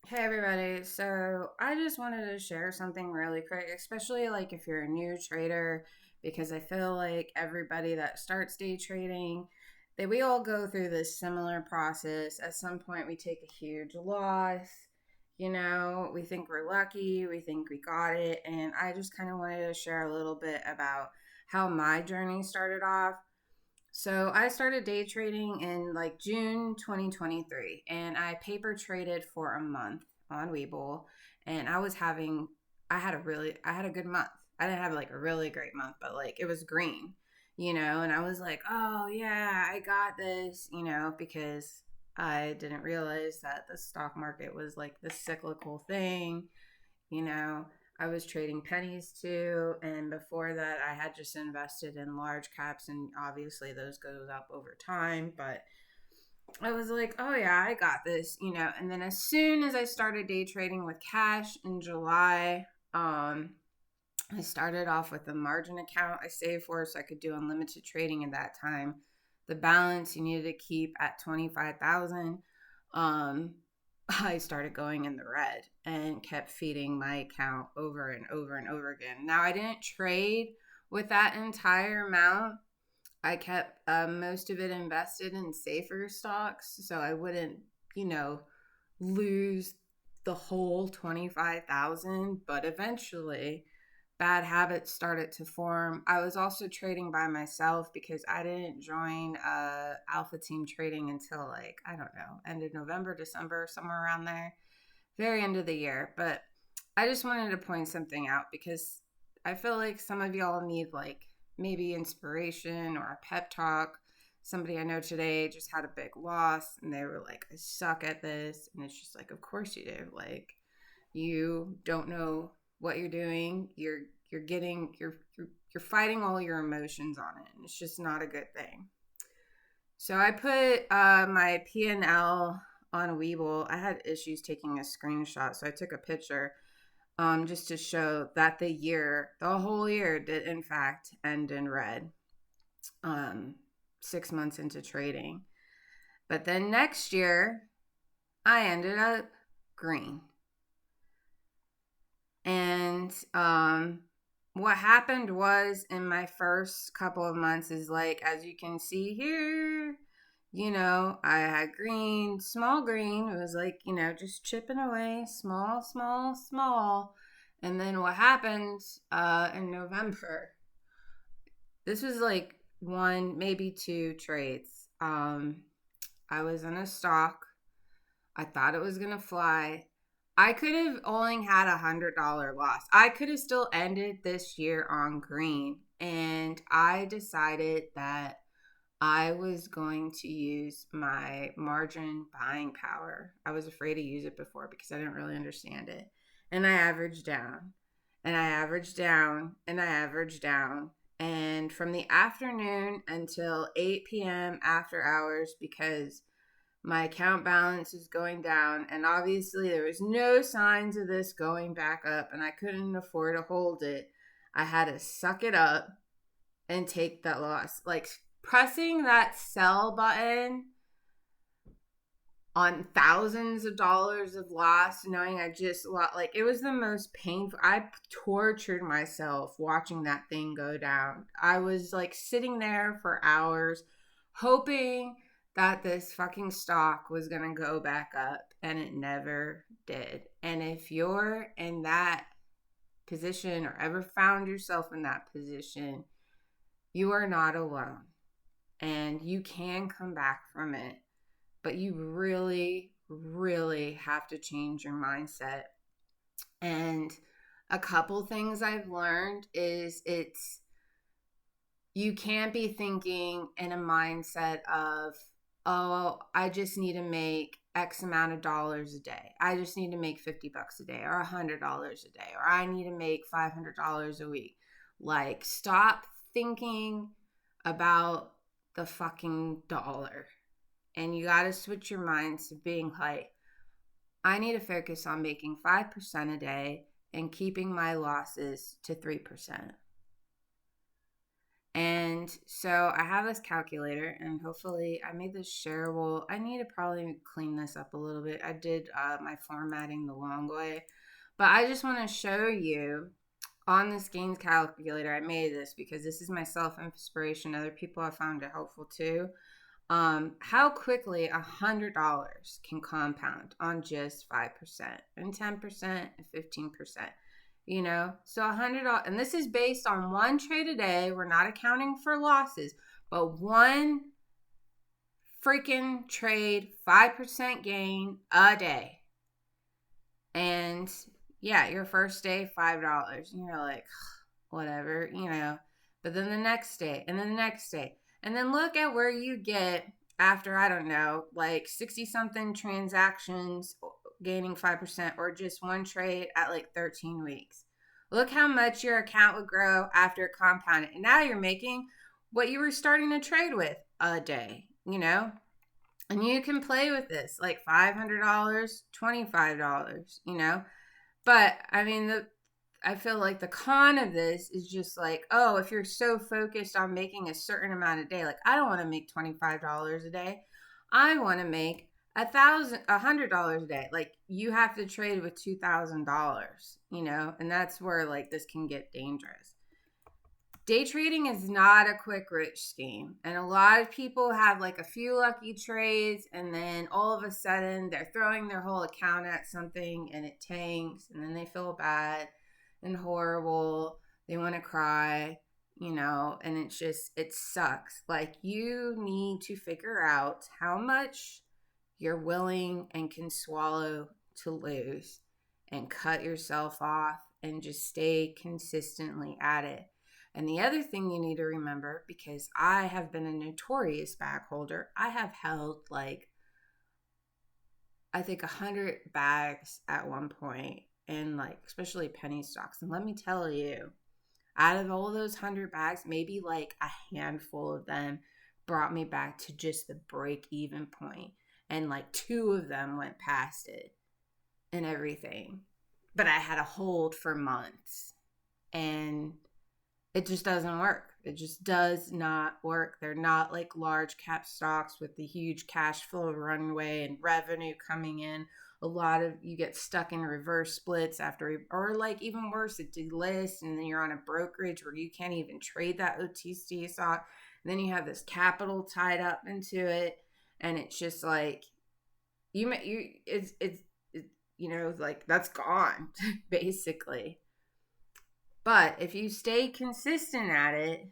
Hey everybody, so I just wanted to share something really quick, especially like if you're a new trader, because I feel like everybody that starts day trading, we all go through this similar process. At some point we take a huge loss, we think we're lucky, we think we got it, and I just kind of wanted to share a little bit about how my journey started off. So I started day trading in like June 2023, and I paper traded for a month on Webull, and I had a good month. I didn't have like a really great month, but like it was green, and I was like, oh yeah, I got this, because I didn't realize that the stock market was like this cyclical thing, you know. I was trading pennies too, and before that I had just invested in large caps, and obviously those goes up over time, but I was like, oh yeah, I got this, and then as soon as I started day trading with cash in July, I started off with a margin account I saved for so I could do unlimited trading at that time. The balance you needed to keep at 25,000. Um, I started going in the red and kept feeding my account over and over and over again. Now, I didn't trade with that entire amount. I kept most of it invested in safer stocks so I wouldn't, you know, lose the whole 25,000, but eventually bad habits started to form. I was also trading by myself because I didn't join alpha team trading until like, I don't know, end of November, December, somewhere around there, very end of the year. But I just wanted to point something out because I feel like some of y'all need like maybe inspiration or a pep talk. Somebody I know today just had a big loss and they were like, I suck at this. And it's just like, of course you do. Like, you don't know what you're doing. You're fighting all your emotions on it, and it's just not a good thing. So I put my P&L on Webull. I had issues taking a screenshot, so I took a picture just to show that the whole year, did in fact end in red. Um, 6 months into trading, but then next year I ended up green. And what happened was in my first couple of months is like, as you can see here, I had green, small green. It was like, just chipping away, small, small, small. And then what happened in November, this was like one, maybe two trades. I was in a stock. I thought it was going to fly. I could have only had $100 loss. I could have still ended this year on green. And I decided that I was going to use my margin buying power. I was afraid to use it before because I didn't really understand it. And I averaged down and I averaged down and I averaged down. And from the afternoon until 8 p.m. after hours, because my account balance is going down, and obviously there was no signs of this going back up, and I couldn't afford to hold it. I had to suck it up and take that loss. Like pressing that sell button on thousands of dollars of loss, knowing I just lost, like it was the most painful. I tortured myself watching that thing go down. I was like sitting there for hours hoping that this fucking stock was going to go back up, and it never did. And if you're in that position or ever found yourself in that position, you are not alone, and you can come back from it, but you really, really have to change your mindset. And a couple things I've learned is you can't be thinking in a mindset of, oh, I just need to make X amount of dollars a day. I just need to make $50 a day or $100 a day, or I need to make $500 a week. Like, stop thinking about the fucking dollar. And you got to switch your mind to being like, I need to focus on making 5% a day and keeping my losses to 3%. And so I have this calculator, and hopefully I made this shareable. I need to probably clean this up a little bit. I did my formatting the long way, but I just want to show you on this gains calculator. I made this because this is my self inspiration. Other people have found it helpful too. How quickly $100 can compound on just 5% and 10% and 15%. So $100, and this is based on one trade a day. We're not accounting for losses, but one freaking trade, 5% gain a day. And yeah, your first day, $5. And you're like, whatever, But then the next day, and then the next day. And then look at where you get after, I don't know, like 60 something transactions gaining 5% or just one trade at like 13 weeks. Look how much your account would grow after compounding. And now you're making what you were starting to trade with a day, And you can play with this like $500, $25, But I mean, I feel like the con of this is just like, oh, if you're so focused on making a certain amount a day, like I don't want to make $25 a day. I want to make $100 a day. Like you have to trade with $2,000, and that's where like this can get dangerous. Day trading is not a quick rich scheme. And a lot of people have like a few lucky trades, and then all of a sudden they're throwing their whole account at something and it tanks, and then they feel bad and horrible. They want to cry, and it sucks. Like you need to figure out how much you're willing and can swallow to lose and cut yourself off and just stay consistently at it. And the other thing you need to remember, because I have been a notorious bag holder, I have held like, I think 100 bags at one point, and like, especially penny stocks. And let me tell you, out of all those 100 bags, maybe like a handful of them brought me back to just the break even point. And like 2 of them went past it and everything. But I had a hold for months. And it just doesn't work. It just does not work. They're not like large cap stocks with the huge cash flow runway and revenue coming in. A lot of you get stuck in reverse splits after, or like even worse, it delists, and then you're on a brokerage where you can't even trade that OTC stock. And then you have this capital tied up into it, and it's just like it's like that's gone basically. But if you stay consistent at it,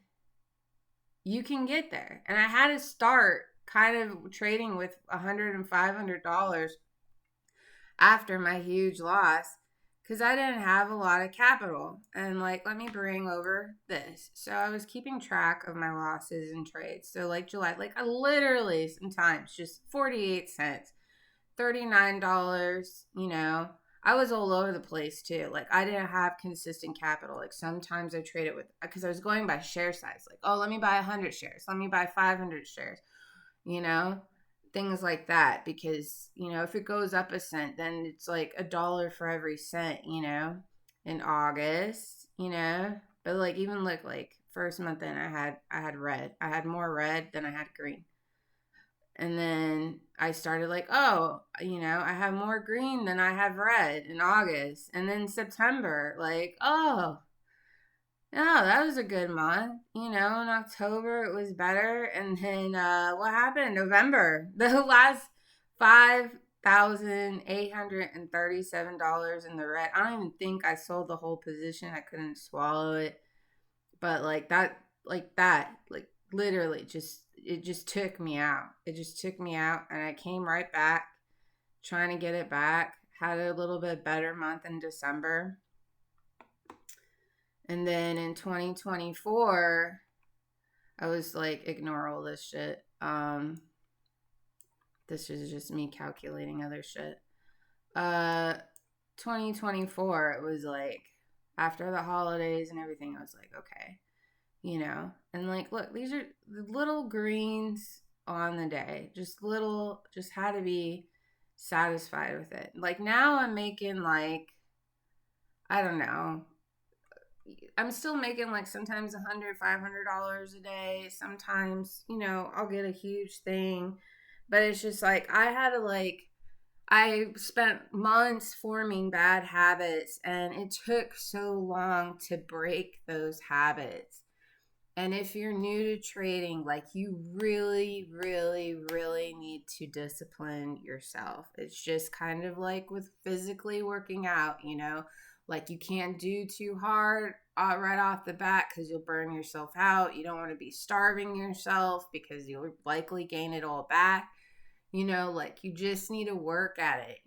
you can get there. And I had to start kind of trading with $100 and $500 after my huge loss because I didn't have a lot of capital. And like, let me bring over this. So I was keeping track of my losses and trades. So like July, like I literally sometimes just 48 cents, $39, I was all over the place too. Like I didn't have consistent capital. Like sometimes I traded with, because I was going by share size. Like, oh, let me buy 100 shares. Let me buy 500 shares, things like that. Because, if it goes up a cent, then it's like $1 for every cent, in August, but like, even look like first month in I had red. I had more red than I had green. And then I started like, oh, I have more green than I have red in August. And then September, like, oh, yeah, that was a good month. In October it was better. And then what happened? November, the last $5,837 in the red. I don't even think I sold the whole position. I couldn't swallow it. But like that, literally it just took me out. It just took me out, and I came right back trying to get it back. Had a little bit better month in December. And then in 2024, I was like, ignore all this shit. This is just me calculating other shit. 2024, it was like after the holidays and everything, I was like, okay. And like, look, these are the little greens on the day, just had to be satisfied with it. Like now I'm making like, I don't know, I'm still making like sometimes $100, $500 a day. Sometimes, I'll get a huge thing. But it's just like I had to like I spent months forming bad habits, and it took so long to break those habits. And if you're new to trading, like you really, really, really need to discipline yourself. It's just kind of like with physically working out. Like you can't do too hard right off the bat because you'll burn yourself out. You don't want to be starving yourself because you'll likely gain it all back. Like you just need to work at it,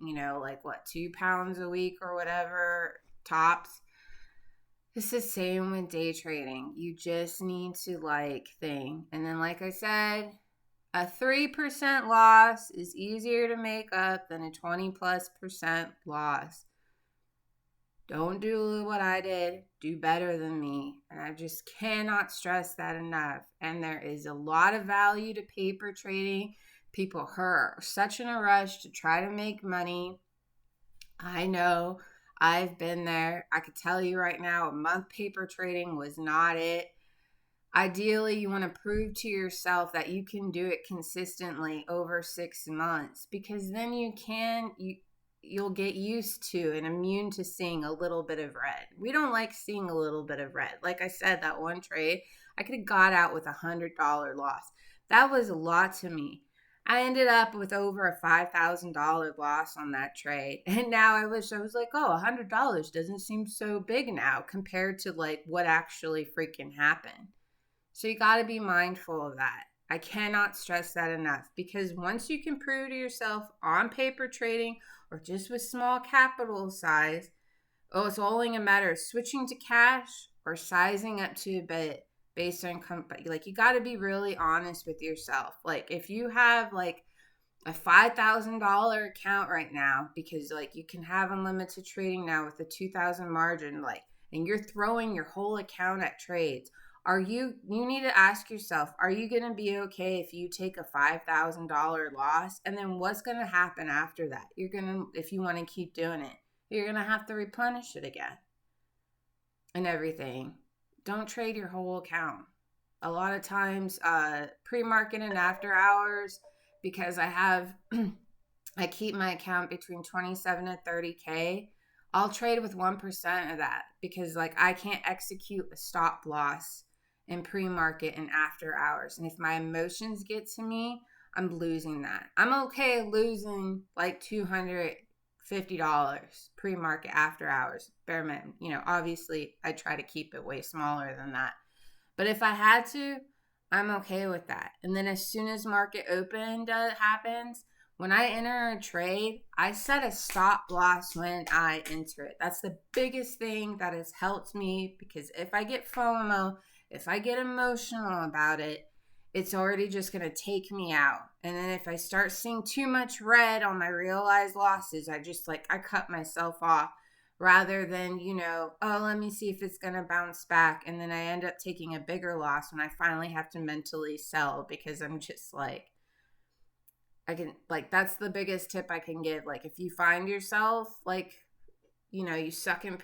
like what, 2 pounds a week or whatever, tops. It's the same with day trading. You just need to like thing. And then, like I said, a 3% loss is easier to make up than a 20+% loss. Don't do what I did. Do better than me. And I just cannot stress that enough. And there is a lot of value to paper trading. People are such in a rush to try to make money. I know. I've been there. I could tell you right now, a month paper trading was not it. Ideally, you want to prove to yourself that you can do it consistently over 6 months, because then you'll get used to and immune to seeing a little bit of red. We don't like seeing a little bit of red. Like I said, that one trade, I could have got out with $100 loss. That was a lot to me. I ended up with over a $5,000 loss on that trade. And now I was like, oh, $100 doesn't seem so big now compared to like what actually freaking happened. So you got to be mindful of that. I cannot stress that enough, because once you can prove to yourself on paper trading or just with small capital size, it's only a matter of switching to cash or sizing up to a bit based on company. Like you got to be really honest with yourself. Like if you have like a $5,000 account right now, because like you can have unlimited trading now with a 2,000 margin, like, and you're throwing your whole account at trades. You need to ask yourself, are you going to be okay if you take a $5,000 loss? And then what's going to happen after that? If you want to keep doing it, you're going to have to replenish it again and everything. Don't trade your whole account. A lot of times, pre-market and after hours, because I keep my account between 27 and 30K. I'll trade with 1% of that, because like I can't execute a stop loss in pre-market and after hours. And if my emotions get to me, I'm losing that. I'm okay losing like $250 pre-market after hours. Bare minimum. Obviously I try to keep it way smaller than that. But if I had to, I'm okay with that. And then as soon as market open happens, when I enter a trade, I set a stop loss when I enter it. That's the biggest thing that has helped me, because if I get FOMO, if I get emotional about it, it's already just going to take me out. And then if I start seeing too much red on my realized losses, I cut myself off, rather than, let me see if it's going to bounce back. And then I end up taking a bigger loss when I finally have to mentally sell, because I'm just like, that's the biggest tip I can give. Like if you find yourself like, you suck in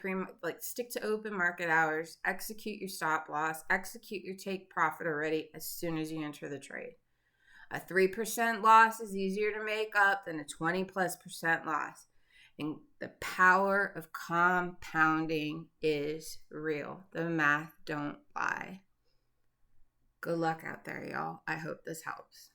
stick to open market hours, execute your stop loss, execute your take profit already as soon as you enter the trade. A 3% loss is easier to make up than a 20+% loss. And the power of compounding is real. The math don't lie. Good luck out there, y'all. I hope this helps.